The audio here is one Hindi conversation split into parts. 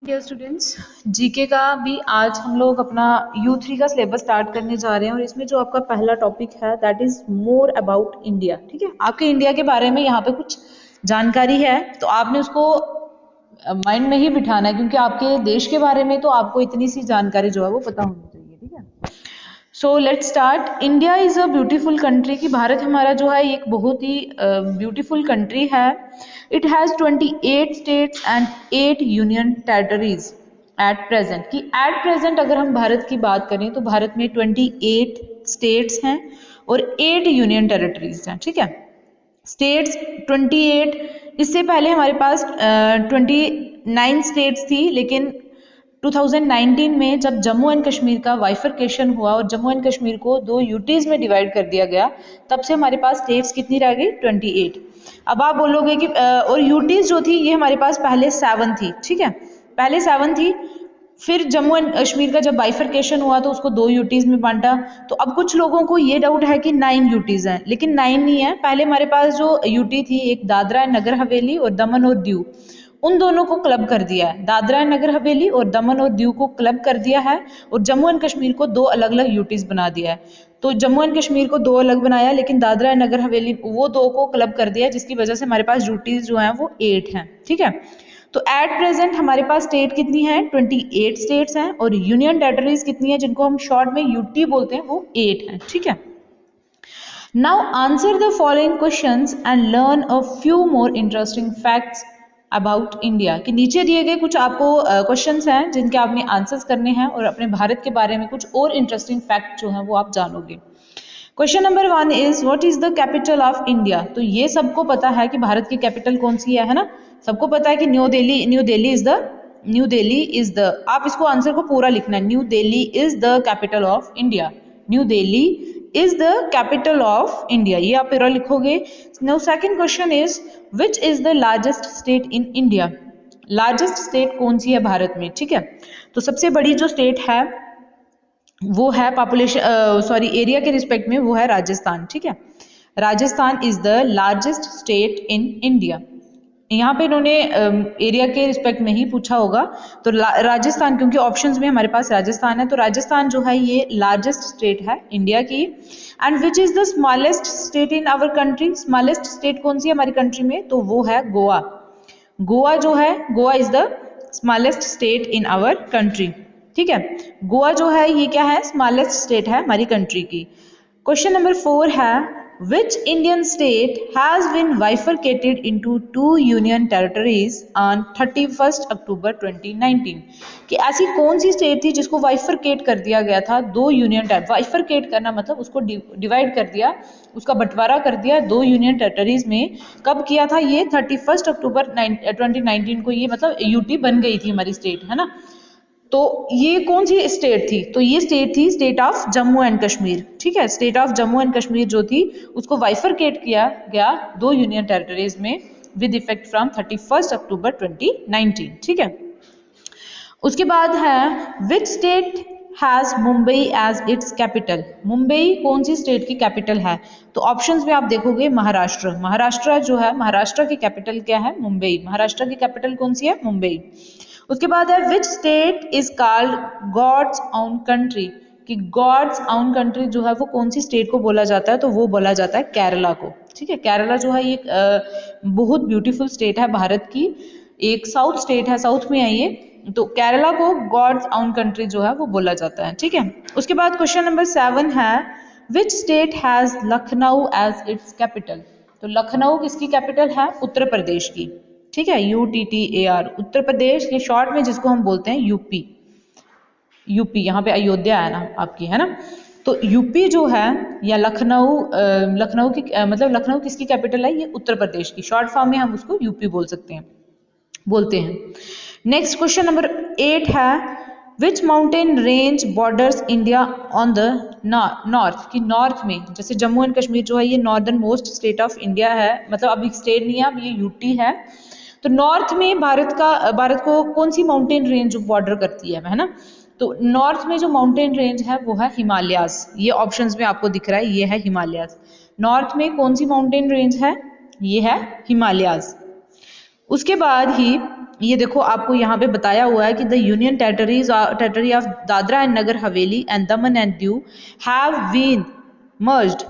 डियर स्टूडेंट्स, जीके का भी आज हम लोग अपना U3 का सिलेबस स्टार्ट करने जा रहे हैं और इसमें जो आपका पहला टॉपिक है that is more about India. ठीक है, आपके इंडिया के बारे में यहाँ पे कुछ जानकारी है तो आपने उसको माइंड में ही बिठाना है क्योंकि आपके देश के बारे में तो आपको इतनी सी जानकारी जो है वो पता होनी चाहिए। ठीक है, so let's start. India is a beautiful country कि भारत हमारा जो है एक बहुत ही ब्यूटीफुल कंट्री है। It has 28 states and 8 union territories at present. कि एट प्रेजेंट अगर हम भारत की बात करें तो भारत में 28 स्टेट्स हैं और 8 यूनियन टेरिटरीज हैं। ठीक है, स्टेट्स 28, इससे पहले हमारे पास 29 स्टेट्स थी, लेकिन 2019 में जब जम्मू एंड कश्मीर का वाइफरकेशन हुआ और जम्मू एंड कश्मीर को 2 यूटीज में डिवाइड कर दिया गया, तब से हमारे पास स्टेट्स कितनी रह गई? 28। अब आप बोलोगे कि और यूटीज जो थी ये हमारे पास पहले 7 थी। ठीक है, पहले 7 थी, फिर जम्मू एंड कश्मीर का जब बाइफरकेशन हुआ तो उसको 2 यूटीज में बांटा। तो अब कुछ लोगों को ये डाउट है कि 9 यूटीज हैं, लेकिन 9 नहीं है। पहले हमारे पास जो यूटी थी, एक दादरा एंड नगर हवेली और दमन और दीव, उन दोनों को क्लब कर दिया है। दादरा एंड नगर हवेली और दमन और दीव को क्लब कर दिया है और जम्मू एंड कश्मीर को 2 अलग अलग यूटीज बना दिया है। तो जम्मू एंड कश्मीर को 2 अलग बनाया, लेकिन दादरा एंड नगर हवेली वो 2 को क्लब कर दिया, जिसकी वजह से हमारे पास यूटीज जो हैं वो 8 हैं। ठीक है, तो एट प्रेजेंट हमारे पास स्टेट कितनी है? 28 स्टेट्स हैं और यूनियन टेरिटरीज कितनी है, जिनको हम शॉर्ट में यूटी बोलते हैं, वो 8 हैं। ठीक है, now answer the following questions and learn a few more interesting facts about India. कि नीचे दिए गए कुछ आपको क्वेश्चंस हैं जिनके आपने आंसर्स करने हैं और अपने भारत के बारे में कुछ और इंटरेस्टिंग फैक्ट जो हैं वो आप जानोगे। Question number 1 is what is the capital of India. तो ये सबको पता है कि भारत की कैपिटल कौन सी है ना? सबको पता है कि न्यू दिल्ली इज द, आप इसको आंसर को पूरा लिखना है, new Delhi is the capital of India. New Delhi is the capital of India, ये आप पूरा लिखोगे। Now second question is which is the largest state in India. Largest state कौन सी है भारत में? ठीक है, तो सबसे बड़ी जो स्टेट है वो है पॉपुलेशन एरिया के रिस्पेक्ट में वो है राजस्थान। ठीक है, Rajasthan is the largest state in India. यहाँ पे इन्होंने एरिया के रिस्पेक्ट में ही पूछा होगा, तो राजस्थान, क्योंकि ऑप्शंस में हमारे पास राजस्थान है, तो राजस्थान जो है ये लार्जेस्ट स्टेट है इंडिया की। And which is the smallest state in our country. Smallest state कौन सी है हमारी कंट्री में? तो वो है गोवा। गोवा जो है, Goa is the smallest state in our country. ठीक है, गोवा जो है ये क्या है? स्मॉलेस्ट स्टेट है हमारी कंट्री की। क्वेश्चन नंबर 4 है which Indian state has been bifurcated into 2 union territories on 31st October 2019। कि ऐसी कौन सी स्टेट थी जिसको वाइफरकेट कर दिया गया था 2 यूनियन टेरिटरी। वाइफरकेट करना मतलब उसको डिवाइड कर दिया, उसका बंटवारा कर दिया 2 यूनियन टेरिटरीज में। कब किया था ये? 31 अक्टूबर 2019 को, ये मतलब यूटी बन गई थी हमारी स्टेट, है ना? तो ये कौन सी स्टेट थी? तो ये स्टेट थी state of Jammu and Kashmir. ठीक है, state of Jammu and Kashmir जो थी उसको वाइफरकेट किया गया 2 यूनियन टेरिटरीज में विद इफेक्ट फ्रॉम 31 अक्टूबर 2019। ठीक है, उसके बाद है which state has Mumbai as its capital. Mumbai कौन सी स्टेट की कैपिटल है? तो ऑप्शंस में आप देखोगे महाराष्ट्र। महाराष्ट्र जो है, महाराष्ट्र की कैपिटल क्या है? मुंबई। महाराष्ट्र की कैपिटल कौन सी है? मुंबई। उसके बाद है which state is called God's own country. कि गॉड्स ओन कंट्री जो है वो कौन सी स्टेट को बोला जाता है? तो वो बोला जाता है केरला को। ठीक है, केरला जो है ये बहुत ब्यूटीफुल स्टेट है भारत की, एक साउथ स्टेट है, साउथ में है ये, तो केरला को गॉड्स ओन कंट्री जो है वो बोला जाता है। ठीक है, उसके बाद क्वेश्चन नंबर 7 है which state has Lucknow as its capital. तो लखनऊ किसकी कैपिटल है? उत्तर प्रदेश की। ठीक है, UTTAR, उत्तर प्रदेश के शॉर्ट में जिसको हम बोलते हैं यूपी। यूपी यहाँ पे अयोध्या है ना आपकी, है ना? तो यूपी जो है या लखनऊ, लखनऊ की मतलब लखनऊ किसकी कैपिटल है? ये उत्तर प्रदेश की। शॉर्ट फॉर्म में हम उसको यूपी बोलते हैं। नेक्स्ट क्वेश्चन नंबर 8 है which mountain range borders India on the north. की नॉर्थ में, जैसे जम्मू एंड कश्मीर जो है ये northern most state of India है, मतलब अभी स्टेट नहीं है, अब ये यूटी है। तो नॉर्थ में भारत को कौन सी माउंटेन रेंज बॉर्डर करती है ना? तो नॉर्थ में जो माउंटेन रेंज है वो है हिमालयाज। ये ऑप्शंस में आपको दिख रहा है, ये है हिमालयाज। नॉर्थ में कौन सी माउंटेन रेंज है? ये है हिमालयाज। उसके बाद ही ये देखो आपको यहाँ पे बताया हुआ है कि the union territory of Dadra and Nagar Haveli and Daman and Diu have been merged,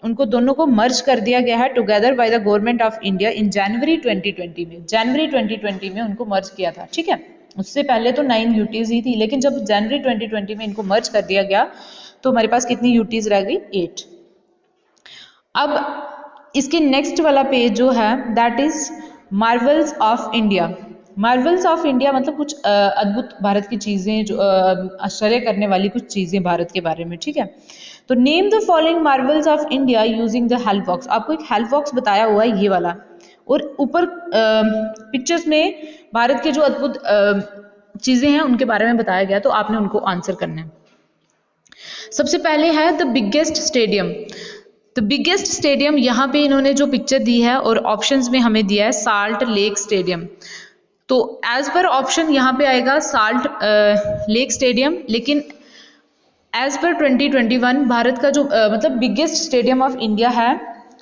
उनको दोनों को मर्ज कर दिया गया है together by the government of India in January 2020 में। जनवरी 2020 में उनको मर्ज किया था, ठीक है। उससे पहले तो 9 यूटीज ही थी, लेकिन जब जनवरी 2020 में इनको मर्ज कर दिया गया तो हमारे पास कितनी यूटीज रह गई? 8। अब इसके नेक्स्ट वाला पेज जो है that is Marvels of India. Marvels of India मतलब कुछ अद्भुत भारत की चीजें, जो आश्चर्य करने वाली कुछ चीजें भारत के बारे में, ठीक है। तो name the following Marvels of India using the help box. आपको एक हेल्प बॉक्स बताया हुआ है ये वाला, और ऊपर पिक्चर्स में भारत के जो अद्भुत चीजें हैं उनके बारे में बताया गया, तो आपने उनको आंसर करना है। सबसे पहले है the biggest stadium. The biggest stadium, यहाँ पे इन्होंने जो पिक्चर दी है और ऑप्शंस में हमें दिया है साल्ट लेक स्टेडियम। तो एज पर ऑप्शन यहाँ पे आएगा साल्ट लेक स्टेडियम, लेकिन एज पर 2021 भारत का जो मतलब बिगेस्ट स्टेडियम ऑफ इंडिया है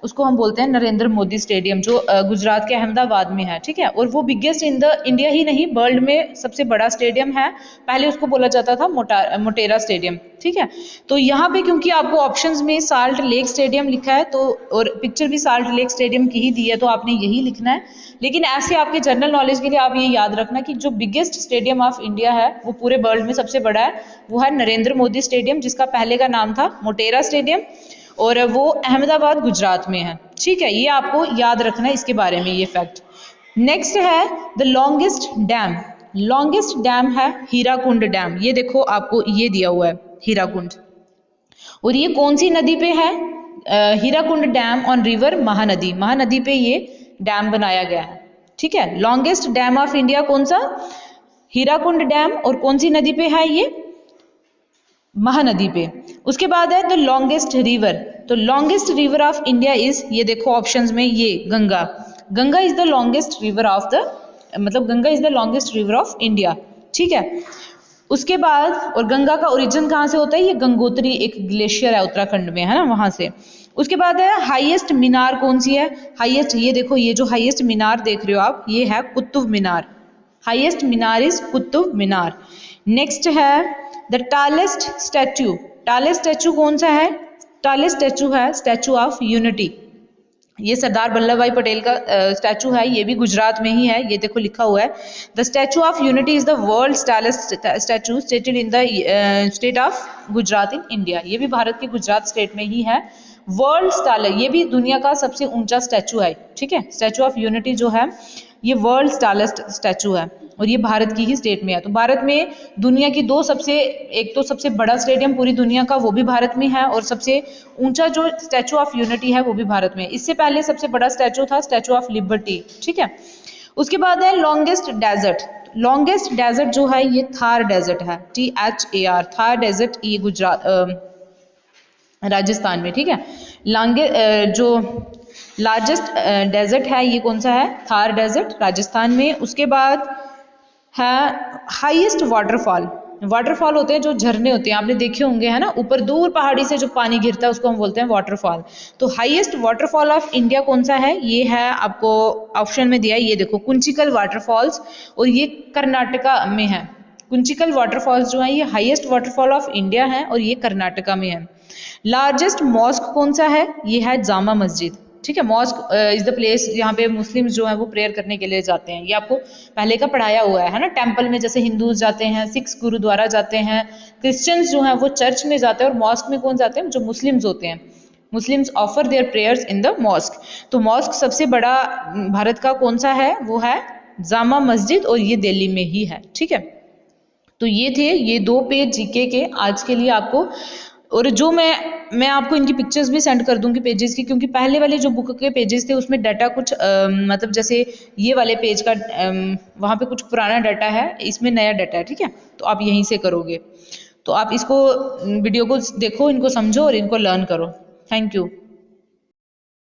उसको हम बोलते हैं नरेंद्र मोदी स्टेडियम, जो गुजरात के अहमदाबाद में है, ठीक है। और वो बिगेस्ट इन द इंडिया ही नहीं, वर्ल्ड में सबसे बड़ा स्टेडियम है। पहले उसको बोला जाता था मोटेरा स्टेडियम, ठीक है। तो यहाँ पे क्योंकि आपको ऑप्शंस में साल्ट लेक स्टेडियम लिखा है, तो और पिक्चर भी साल्ट लेक स्टेडियम की ही दी है, तो आपने यही लिखना है। लेकिन ऐसे आपके जनरल नॉलेज के लिए आप ये याद रखना कि जो बिगेस्ट स्टेडियम ऑफ इंडिया है वो पूरे वर्ल्ड में सबसे बड़ा है, वो है नरेंद्र मोदी स्टेडियम, जिसका पहले का नाम था मोटेरा स्टेडियम, और वो अहमदाबाद गुजरात में है, ठीक है। ये आपको याद रखना है इसके बारे में, ये फैक्ट। नेक्स्ट है the longest dam. Longest dam है हीराकुंड डैम। ये देखो आपको ये दिया हुआ है हीराकुंड, और ये कौन सी नदी पे है? Hirakud dam on river Mahanadi. Mahanadi पे ये डैम बनाया गया है, ठीक है। लॉन्गेस्ट डैम ऑफ इंडिया कौन सा? हीराकुंड डैम, और कौन सी नदी पे है ये? महानदी पे। उसके बाद है द लॉन्गेस्ट रिवर। तो longest river of India is, ये देखो ऑप्शंस में, ये Ganga. Ganga is the longest river of the, मतलब Ganga is the longest river of India, ठीक है। उसके बाद, और गंगा का ओरिजिन कहाँ से होता है? ये गंगोत्री एक ग्लेशियर है उत्तराखंड में, है ना, वहां से। उसके बाद है हाईएस्ट मीनार कौन सी है? हाईएस्ट, ये देखो, ये जो हाईएस्ट मीनार देख रहे हो आप, ये है Qutub Minar. Highest minar is Qutub Minar. Next है the tallest statue. Tallest statue कौन सा है? टालेस्ट स्टैचू है स्टैचू ऑफ यूनिटी। ये सरदार वल्लभ भाई पटेल का स्टैचू है, ये भी गुजरात में ही है, ये देखो लिखा हुआ है the statue of unity is the world tallest statue stated in the state of Gujarat in India. ये भी भारत के गुजरात स्टेट में ही है। वर्ल्ड टालेस्ट, ये भी दुनिया का सबसे ऊंचा स्टैचू है, ठीक है। स्टैचू ऑफ यूनिटी जो है ये वर्ल्ड टालेस्ट स्टैचू है, और ये भारत की ही स्टेट में है। तो भारत में दुनिया की दो सबसे, एक तो सबसे बड़ा स्टेडियम पूरी दुनिया का वो भी भारत में है, और सबसे ऊंचा जो स्टैचू ऑफ यूनिटी है वो भी भारत में है। इससे पहले सबसे बड़ा स्टैचू था स्टैचू ऑफ लिबर्टी, ठीक है। उसके बाद है लॉन्गेस्ट डेजर्ट। लॉन्गेस्ट डेजर्ट जो है ये थार डेजर्ट है, THAR, थार डेजर्ट, ये गुजरात राजस्थान में, ठीक है। जो लार्जेस्ट डेजर्ट है ये कौन सा है? थार डेजर्ट, राजस्थान में। उसके बाद है हाईएस्ट वाटरफॉल। वाटरफॉल होते हैं जो झरने होते हैं, आपने देखे होंगे, है ना, ऊपर दूर पहाड़ी से जो पानी गिरता है उसको हम बोलते हैं वाटरफॉल। तो हाईएस्ट वाटरफॉल ऑफ इंडिया कौन सा है? ये है, आपको ऑप्शन में दिया है, ये देखो कुंचिकल वाटरफॉल्स, और ये कर्नाटका में है। कुंचिकल वाटरफॉल्स जो है ये हाईएस्ट वाटरफॉल ऑफ इंडिया है, और ये कर्नाटका में है। लार्जेस्ट मॉस्क कौन सा है? ये है जामा मस्जिद, ठीक है। मॉस्क इज द प्लेस यहाँ पे मुस्लिम्स जो है वो प्रेयर करने के लिए जाते हैं। ये आपको पहले का पढ़ाया हुआ है ना। टेंपल में जैसे हिंदूज जाते हैं, सिख्स गुरुद्वारा जाते हैं, क्रिश्चियंस जो हैं वो चर्च में जाते हैं, और मॉस्क में कौन जाते हैं? जो मुस्लिम्स होते हैं। Muslims offer there prayers in the mosque. तो मॉस्क सबसे बड़ा भारत का कौन सा है? वो है जामा मस्जिद, और ये दिल्ली में ही है, ठीक है। तो ये थे ये 2 पेज जीके के आज के लिए आपको, और जो मैं आपको इनकी पिक्चर्स भी सेंड कर दूंगी पेजेस की, क्योंकि पहले वाले जो बुक के पेजेस थे उसमें डाटा कुछ मतलब जैसे ये वाले पेज का वहाँ पे कुछ पुराना डाटा है, इसमें नया डाटा है, ठीक है। तो आप यहीं से करोगे। तो आप इसको वीडियो को देखो, इनको समझो और इनको लर्न करो। Thank you.